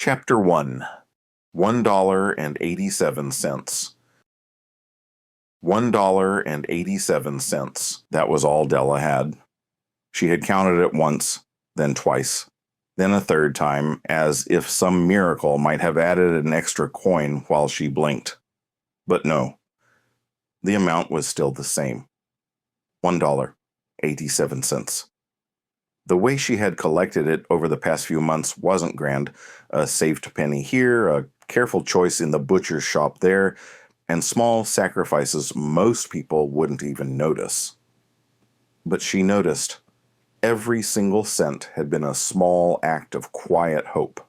Chapter 1. $1.87. $1.87. That was all Della had. She had counted it once, then twice, then a third time, as if some miracle might have added an extra coin while she blinked. But no, the amount was still the same. $1.87. The way she had collected it over the past few months wasn't grand. A saved penny here, a careful choice in the butcher's shop there, and small sacrifices most people wouldn't even notice. But she noticed. Every single cent had been a small act of quiet hope.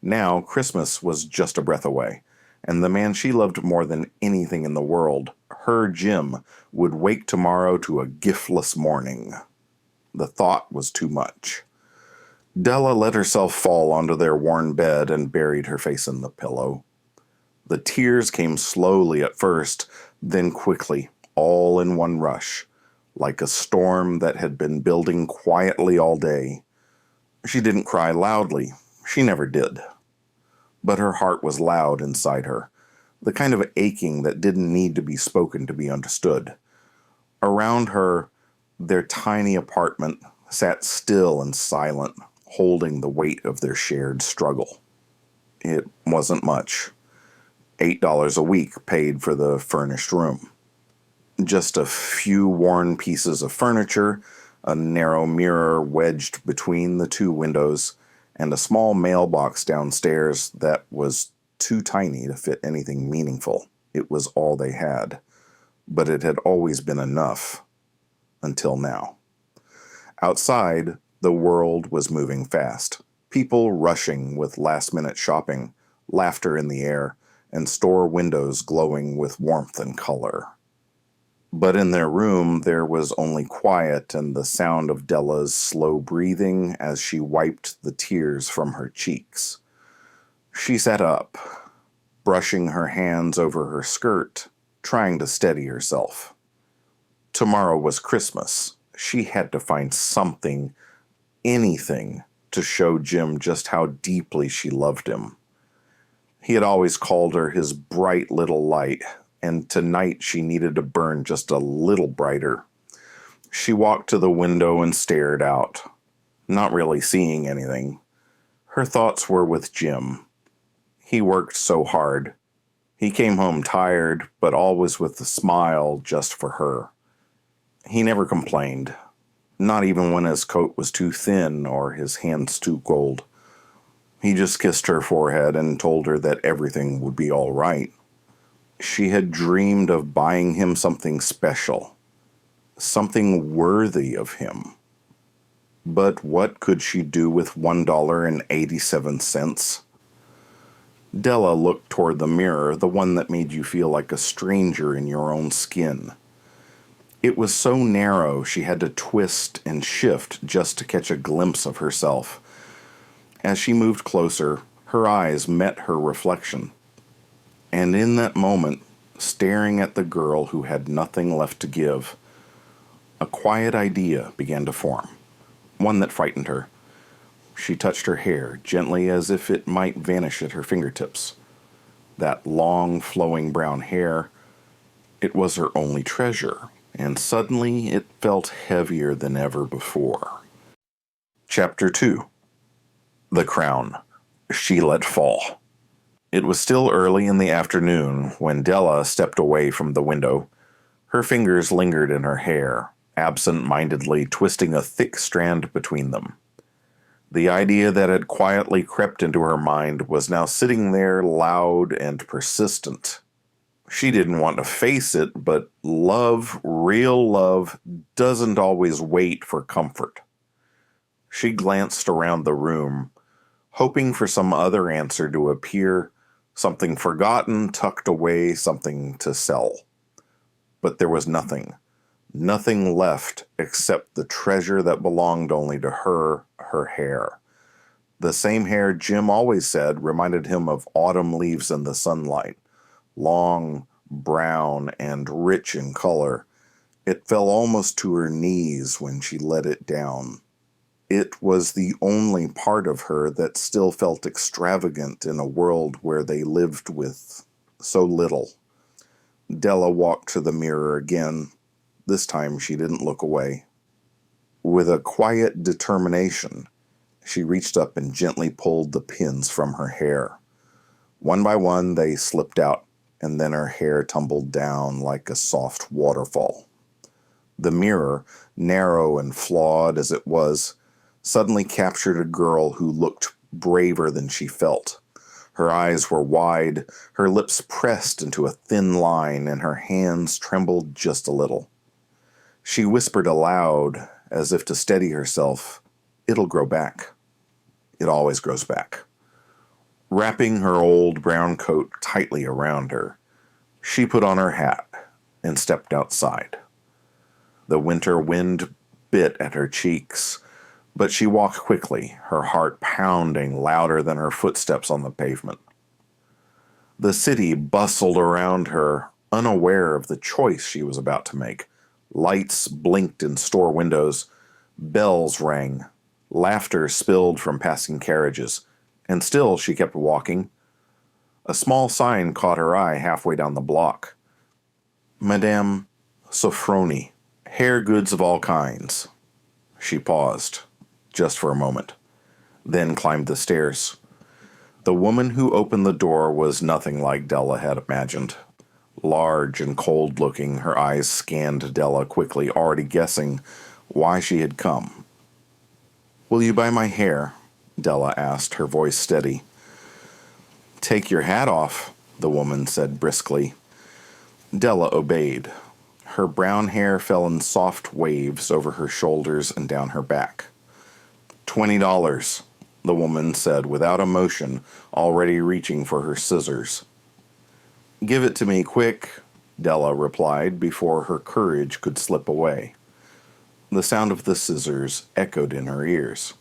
Now Christmas was just a breath away, and the man she loved more than anything in the world, her Jim, would wake tomorrow to a giftless morning. The thought was too much. Della let herself fall onto their worn bed and buried her face in the pillow. The tears came slowly at first, then quickly, all in one rush, like a storm that had been building quietly all day. She didn't cry loudly. She never did. But her heart was loud inside her, the kind of aching that didn't need to be spoken to be understood. Around her, their tiny apartment sat still and silent, holding the weight of their shared struggle. It wasn't much. $8 a week paid for the furnished room. Just a few worn pieces of furniture, a narrow mirror wedged between the two windows, and a small mailbox downstairs that was too tiny to fit anything meaningful. It was all they had. But it had always been enough. Until now. Outside, the world was moving fast. People rushing with last-minute shopping, laughter in the air, and store windows glowing with warmth and color. But in their room, there was only quiet and the sound of Della's slow breathing as she wiped the tears from her cheeks. She sat up, brushing her hands over her skirt, trying to steady herself. Tomorrow was Christmas. She had to find something, anything, to show Jim just how deeply she loved him. He had always called her his bright little light, and tonight she needed to burn just a little brighter. She walked to the window and stared out, not really seeing anything. Her thoughts were with Jim. He worked so hard. He came home tired, but always with a smile just for her. He never complained, not even when his coat was too thin or his hands too cold. He just kissed her forehead and told her that everything would be all right. She had dreamed of buying him something special, something worthy of him. But what could she do with $1.87? Della looked toward the mirror, the one that made you feel like a stranger in your own skin. It was so narrow she had to twist and shift just to catch a glimpse of herself. As she moved closer, her eyes met her reflection. And in that moment, staring at the girl who had nothing left to give, a quiet idea began to form, one that frightened her. She touched her hair gently as if it might vanish at her fingertips. That long, flowing brown hair, it was her only treasure. And suddenly it felt heavier than ever before. Chapter 2. The Crown. She Let Fall. It was still early in the afternoon when Della stepped away from the window. Her fingers lingered in her hair, absent-mindedly twisting a thick strand between them. The idea that had quietly crept into her mind was now sitting there loud and persistent. She didn't want to face it, but love, real love, doesn't always wait for comfort. She glanced around the room, hoping for some other answer to appear, something forgotten, tucked away, something to sell. But there was nothing left except the treasure that belonged only to her hair. The same hair Jim always said reminded him of autumn leaves in the sunlight. Long, brown, and rich in color. It fell almost to her knees when she let it down. It was the only part of her that still felt extravagant in a world where they lived with so little. Della walked to the mirror again. This time she didn't look away. With a quiet determination, she reached up and gently pulled the pins from her hair. One by one, they slipped out, and then her hair tumbled down like a soft waterfall. The mirror, narrow and flawed as it was, suddenly captured a girl who looked braver than she felt. Her eyes were wide, her lips pressed into a thin line, and her hands trembled just a little. She whispered aloud, as if to steady herself, "It'll grow back. It always grows back." Wrapping her old brown coat tightly around her, she put on her hat and stepped outside. The winter wind bit at her cheeks, but she walked quickly, her heart pounding louder than her footsteps on the pavement. The city bustled around her, unaware of the choice she was about to make. Lights blinked in store windows, bells rang, laughter spilled from passing carriages, and still she kept walking. A small sign caught her eye halfway down the block. "Madame Sofroni, hair goods of all kinds." She paused, just for a moment, then climbed the stairs. The woman who opened the door was nothing like Della had imagined. Large and cold-looking, her eyes scanned Della quickly, already guessing why she had come. "Will you buy my hair?" Della asked, her voice steady. "Take your hat off," the woman said briskly. Della obeyed. Her brown hair fell in soft waves over her shoulders and down her back. $20, the woman said without emotion, already reaching for her scissors. "Give it to me, quick," Della replied before her courage could slip away. The sound of the scissors echoed in her ears.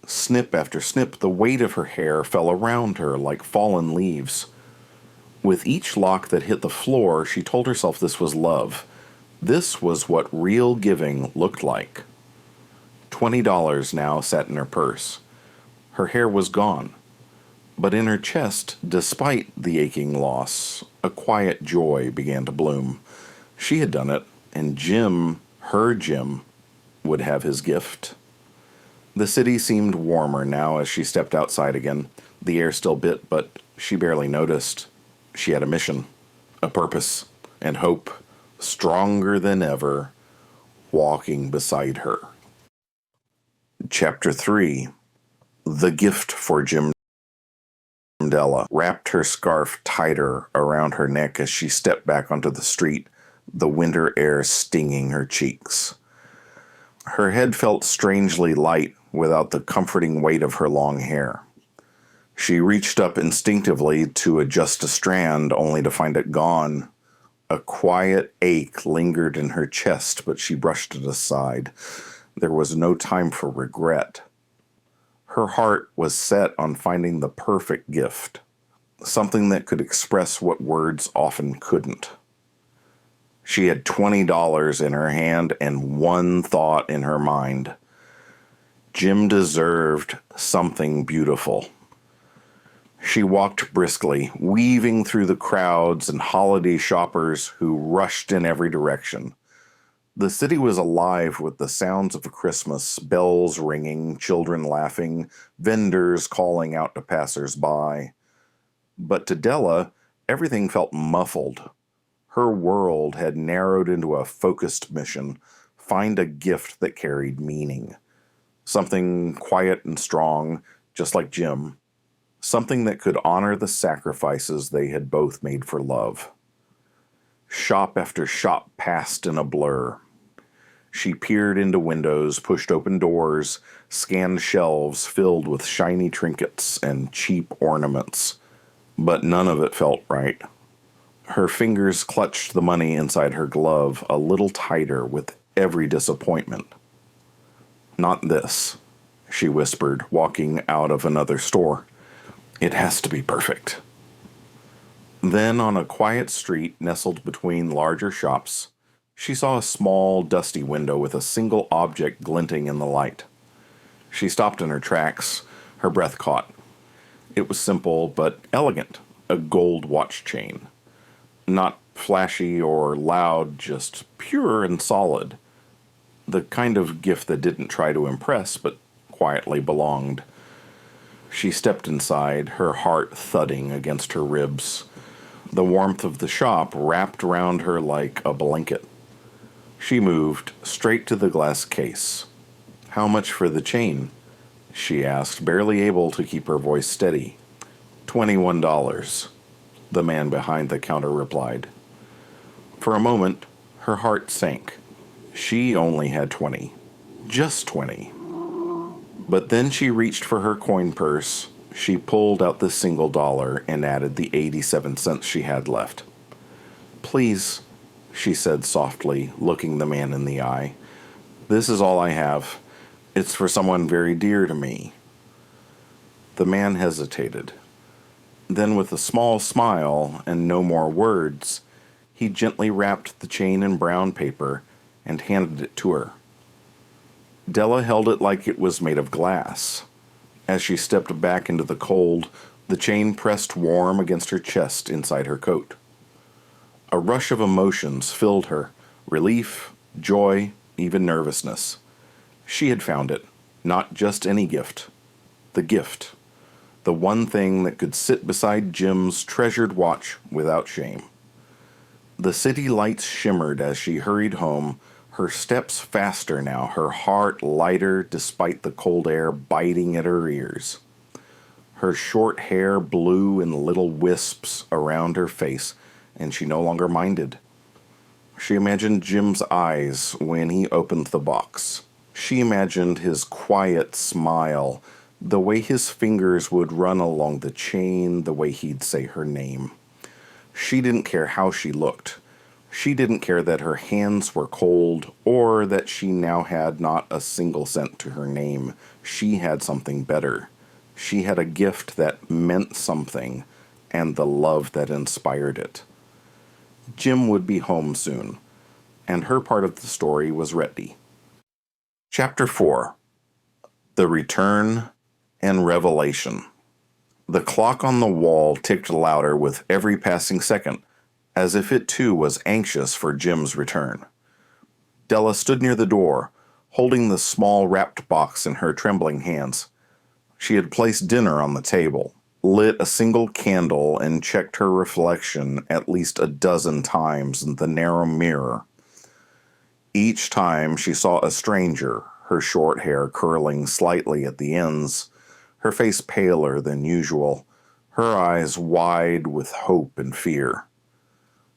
Snip after snip, the weight of her hair fell around her like fallen leaves. With each lock that hit the floor, she told herself this was love. This was what real giving looked like. $20 now sat in her purse. Her hair was gone. But in her chest, despite the aching loss, a quiet joy began to bloom. She had done it, and Jim, her Jim, would have his gift. The city seemed warmer now as she stepped outside again. The air still bit, but she barely noticed. She had a mission, a purpose, and hope, stronger than ever, walking beside her. Chapter 3. The Gift for Jim. Della wrapped her scarf tighter around her neck as she stepped back onto the street, the winter air stinging her cheeks. Her head felt strangely light without the comforting weight of her long hair. She reached up instinctively to adjust a strand, only to find it gone. A quiet ache lingered in her chest, but she brushed it aside. There was no time for regret. Her heart was set on finding the perfect gift, something that could express what words often couldn't. She had $20 in her hand and one thought in her mind. Jim deserved something beautiful. She walked briskly, weaving through the crowds and holiday shoppers who rushed in every direction. The city was alive with the sounds of Christmas, bells ringing, children laughing, vendors calling out to passers-by. But to Della, everything felt muffled. Her world had narrowed into a focused mission: find a gift that carried meaning. Something quiet and strong, just like Jim. Something that could honor the sacrifices they had both made for love. Shop after shop passed in a blur. She peered into windows, pushed open doors, scanned shelves filled with shiny trinkets and cheap ornaments. But none of it felt right. Her fingers clutched the money inside her glove a little tighter with every disappointment. "Not this," she whispered, walking out of another store. "It has to be perfect." Then, on a quiet street nestled between larger shops, she saw a small, dusty window with a single object glinting in the light. She stopped in her tracks, her breath caught. It was simple but elegant, a gold watch chain. Not flashy or loud, just pure and solid. The kind of gift that didn't try to impress but quietly belonged. She stepped inside, her heart thudding against her ribs. The warmth of the shop wrapped around her like a blanket. She moved straight to the glass case. "How much for the chain?" she asked, barely able to keep her voice steady. $21, the man behind the counter replied. For a moment, her heart sank. She only had 20. Just 20. But then she reached for her coin purse. She pulled out the single dollar and added the 87 cents she had left. "Please," she said softly, looking the man in the eye. "This is all I have. It's for someone very dear to me." The man hesitated. Then, with a small smile and no more words, he gently wrapped the chain in brown paper and handed it to her. Della held it like it was made of glass. As she stepped back into the cold, the chain pressed warm against her chest inside her coat. A rush of emotions filled her, relief, joy, even nervousness. She had found it, not just any gift. The gift. The one thing that could sit beside Jim's treasured watch without shame. The city lights shimmered as she hurried home, her steps faster now, her heart lighter despite the cold air biting at her ears. Her short hair blew in little wisps around her face, and she no longer minded. She imagined Jim's eyes when he opened the box. She imagined his quiet smile, the way his fingers would run along the chain, the way he'd say her name. She didn't care how she looked. She didn't care that her hands were cold or that she now had not a single cent to her name. She had something better. She had a gift that meant something and the love that inspired it. Jim would be home soon, and her part of the story was ready. Chapter 4. The Return and Revelation. The clock on the wall ticked louder with every passing second, as if it too was anxious for Jim's return. Della stood near the door, holding the small wrapped box in her trembling hands. She had placed dinner on the table, lit a single candle, and checked her reflection at least a dozen times in the narrow mirror. Each time she saw a stranger, her short hair curling slightly at the ends, her face paler than usual, her eyes wide with hope and fear.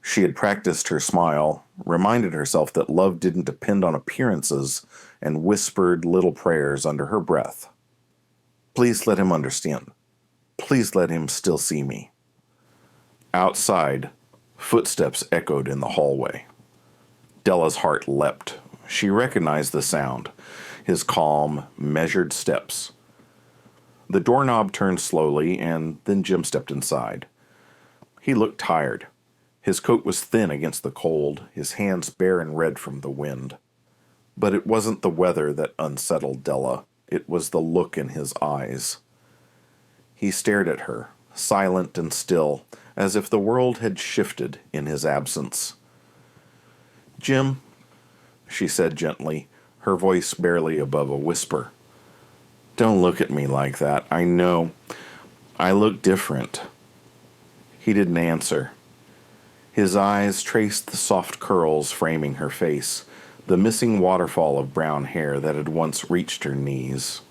She had practiced her smile, reminded herself that love didn't depend on appearances, and whispered little prayers under her breath. "Please let him understand. Please let him still see me." Outside, footsteps echoed in the hallway. Della's heart leapt. She recognized the sound, his calm, measured steps. The doorknob turned slowly, and then Jim stepped inside. He looked tired. His coat was thin against the cold, his hands bare and red from the wind. But it wasn't the weather that unsettled Della. It was the look in his eyes. He stared at her, silent and still, as if the world had shifted in his absence. "Jim," she said gently, her voice barely above a whisper. "Don't look at me like that. I know. I look different." He didn't answer. His eyes traced the soft curls framing her face, the missing waterfall of brown hair that had once reached her knees.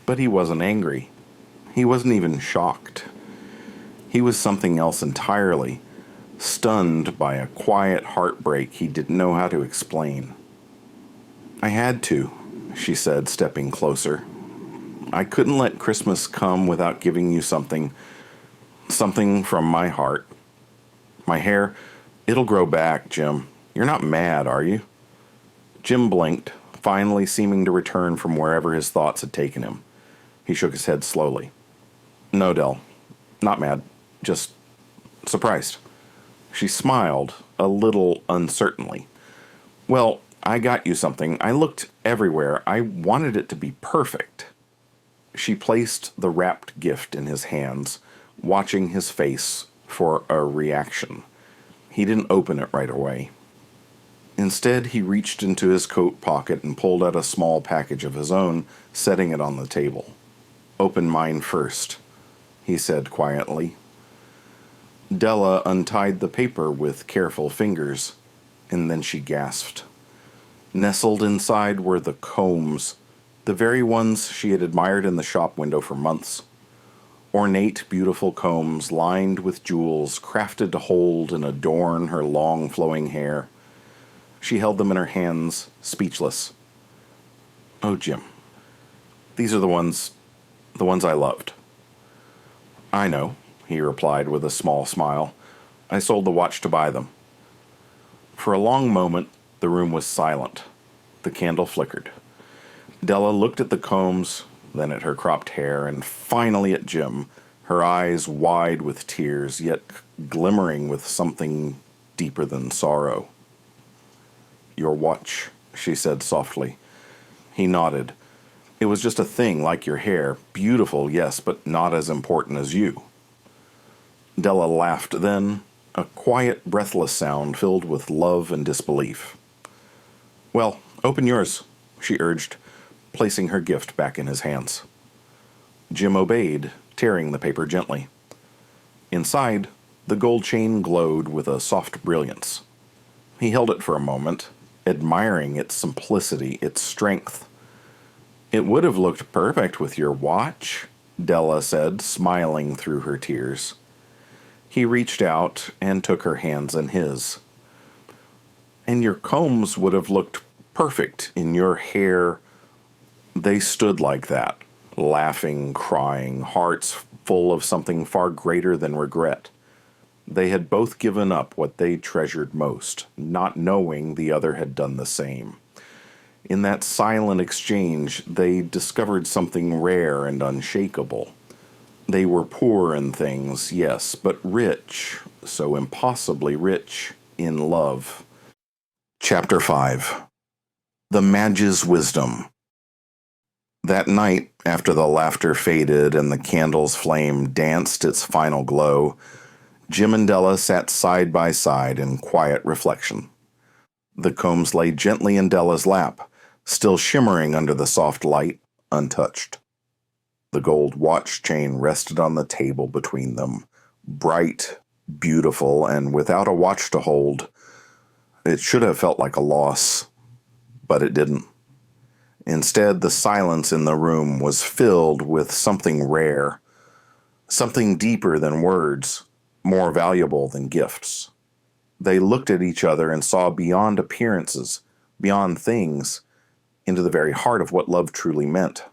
But he wasn't angry. He wasn't even shocked. He was something else entirely, stunned by a quiet heartbreak he didn't know how to explain. "I had to," she said, stepping closer. "I couldn't let Christmas come without giving you something from my heart. My hair, it'll grow back, Jim. You're not mad, are you?" Jim blinked, finally seeming to return from wherever his thoughts had taken him. He shook his head slowly. "No, Del, not mad, just surprised." She smiled, a little uncertainly. "Well, I got you something. I looked everywhere. I wanted it to be perfect. She placed the wrapped gift in his hands, watching his face for a reaction. He didn't open it right away. Instead, he reached into his coat pocket and pulled out a small package of his own, setting it on the table. "Open mine first," he said quietly. Della untied the paper with careful fingers, and then she gasped. Nestled inside were the combs, the very ones she had admired in the shop window for months. Ornate, beautiful combs lined with jewels, crafted to hold and adorn her long, flowing hair. She held them in her hands, speechless. "Oh, Jim, these are the ones I loved." "I know," he replied with a small smile. "I sold the watch to buy them." For a long moment, the room was silent. The candle flickered. Della looked at the combs, then at her cropped hair, and finally at Jim, her eyes wide with tears, yet glimmering with something deeper than sorrow. "Your watch," she said softly. He nodded. "It was just a thing like your hair. Beautiful, yes, but not as important as you." Della laughed then, a quiet, breathless sound filled with love and disbelief. "Well, open yours," she urged, placing her gift back in his hands. Jim obeyed, tearing the paper gently. Inside, the gold chain glowed with a soft brilliance. He held it for a moment, admiring its simplicity, its strength. "It would have looked perfect with your watch," Della said, smiling through her tears. He reached out and took her hands in his. "And your combs would have looked perfect in your hair." They stood like that, laughing, crying, hearts full of something far greater than regret. They had both given up what they treasured most, not knowing the other had done the same. In that silent exchange, they discovered something rare and unshakable. They were poor in things, yes, but rich, so impossibly rich, in love. Chapter 5. The Madge's Wisdom. That night, after the laughter faded and the candle's flame danced its final glow, Jim and Della sat side by side in quiet reflection. The combs lay gently in Della's lap, still shimmering under the soft light, untouched. The gold watch chain rested on the table between them, bright, beautiful, and without a watch to hold. It should have felt like a loss, but it didn't. Instead, the silence in the room was filled with something rare, something deeper than words, more valuable than gifts. They looked at each other and saw beyond appearances, beyond things, into the very heart of what love truly meant.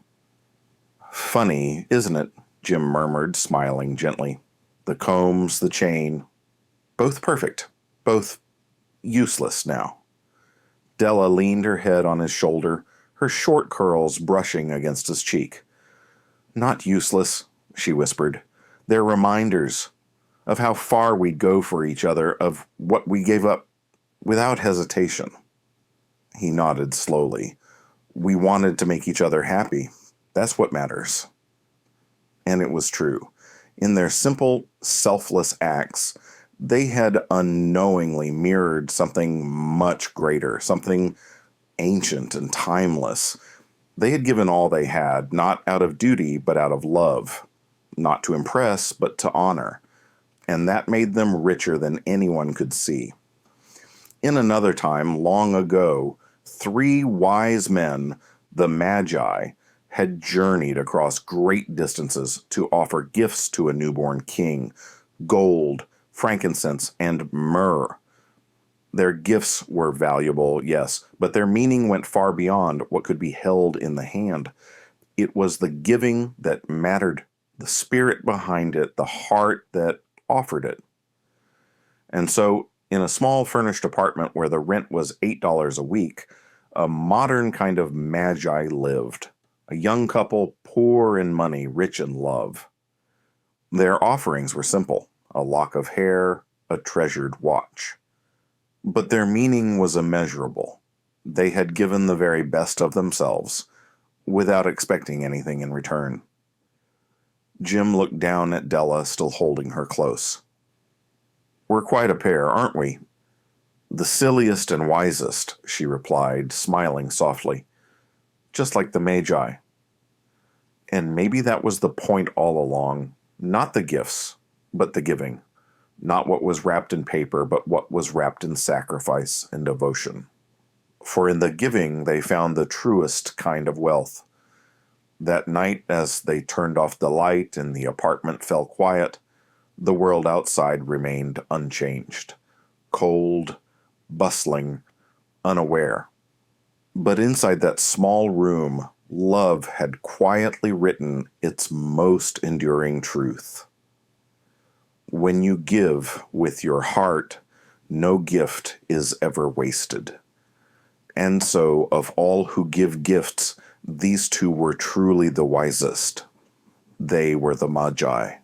"Funny, isn't it?" Jim murmured, smiling gently. "The combs, the chain, both perfect, both useless now." Della leaned her head on his shoulder, her short curls brushing against his cheek. "Not useless," she whispered. "They're reminders of how far we'd go for each other, of what we gave up without hesitation." He nodded slowly. "We wanted to make each other happy. That's what matters." And it was true. In their simple, selfless acts, they had unknowingly mirrored something much greater, something ancient and timeless. They had given all they had, not out of duty, but out of love. Not to impress, but to honor. And that made them richer than anyone could see. In another time, long ago, 3 wise men, the Magi, had journeyed across great distances to offer gifts to a newborn king: gold, frankincense, and myrrh. Their gifts were valuable, yes, but their meaning went far beyond what could be held in the hand. It was the giving that mattered, the spirit behind it, the heart that offered it. And so, in a small furnished apartment where the rent was $8 a week, a modern kind of magi lived. A young couple, poor in money, rich in love. Their offerings were simple: a lock of hair, a treasured watch. But their meaning was immeasurable. They had given the very best of themselves, without expecting anything in return. Jim looked down at Della, still holding her close. "We're quite a pair, aren't we?" "The silliest and wisest," she replied, smiling softly, "just like the Magi." And maybe that was the point all along. Not the gifts, but the giving. Not what was wrapped in paper, but what was wrapped in sacrifice and devotion. For in the giving they found the truest kind of wealth. That night, as they turned off the light and the apartment fell quiet, the world outside remained unchanged. Cold, bustling, unaware. But inside that small room, love had quietly written its most enduring truth. When you give with your heart, no gift is ever wasted. And so, of all who give gifts, these two were truly the wisest. They were the Magi.